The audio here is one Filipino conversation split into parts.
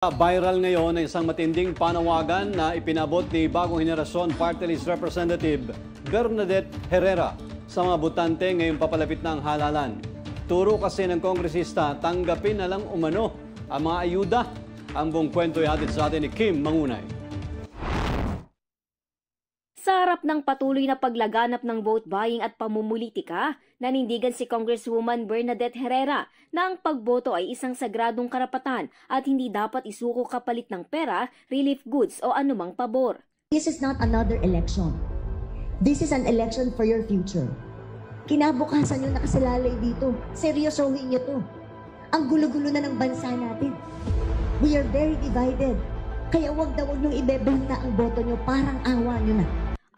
Viral ngayon ang isang matinding panawagan na ipinabot ni Bagong Henerasyon Party List Representative Bernadette Herrera sa mga botante ngayong papalapit ng halalan. Turo kasi ng kongresista, tanggapin na lang umano ang mga ayuda. Ang buong kwento ay hatid sa atin ni Kim Mangunay. Sa harap ng patuloy na paglaganap ng vote buying at pamumulitika, nanindigan si Congresswoman Bernadette Herrera na ang pagboto ay isang sagradong karapatan at hindi dapat isuko kapalit ng pera, relief goods o anumang pabor. This is not another election. This is an election for your future. Kinabukasan nyo nakasalalay dito. Seryosohin nyo to. Ang gulo-gulo na ng bansa natin. We are very divided. Kaya wag nyo ibebenta ang boto nyo, parang awa nyo na.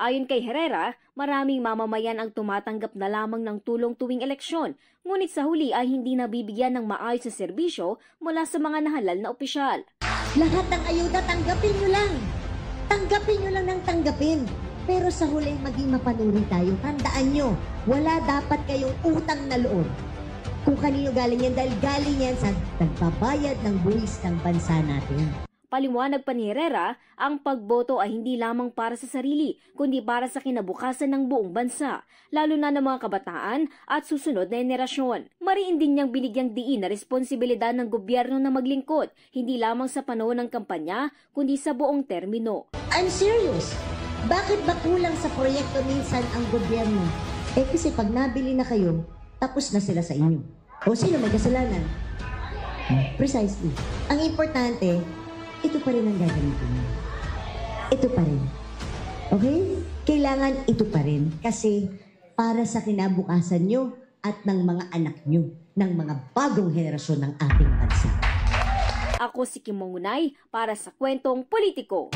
Ayon kay Herrera, maraming mamamayan ang tumatanggap na lamang ng tulong tuwing eleksyon, ngunit sa huli ay hindi nabibigyan ng maayos na serbisyo mula sa mga nahalal na opisyal. Lahat ng ayuda, tanggapin nyo lang. Tanggapin nyo lang ng tanggapin. Pero sa huli, maging mapanuri tayo. Tandaan nyo, wala dapat kayong utang na loob. Kung kanino galing yan, dahil galing yan sa nagbabayad ng buwis ng bansa natin. Paliwanag pa ni Herrera, ang pagboto ay hindi lamang para sa sarili, kundi para sa kinabukasan ng buong bansa, lalo na ng mga kabataan at susunod na henerasyon. Mariin din niyang binigyang diin na responsibilidad ng gobyerno na maglingkod, hindi lamang sa panahon ng kampanya, kundi sa buong termino. I'm serious. Bakit ba kulang sa proyekto minsan ang gobyerno? Kasi pag nabili na kayo, tapos na sila sa inyo. O sino may kasalanan? Precisely. Ang importante, ito pa rin ang gagamitin mo. Ito pa rin. Okay? Kailangan ito pa rin. Kasi para sa kinabukasan nyo at ng mga anak nyo, ng mga bagong henerasyon ng ating bansa. Ako si Kim Mangunay para sa Kwentong Politiko.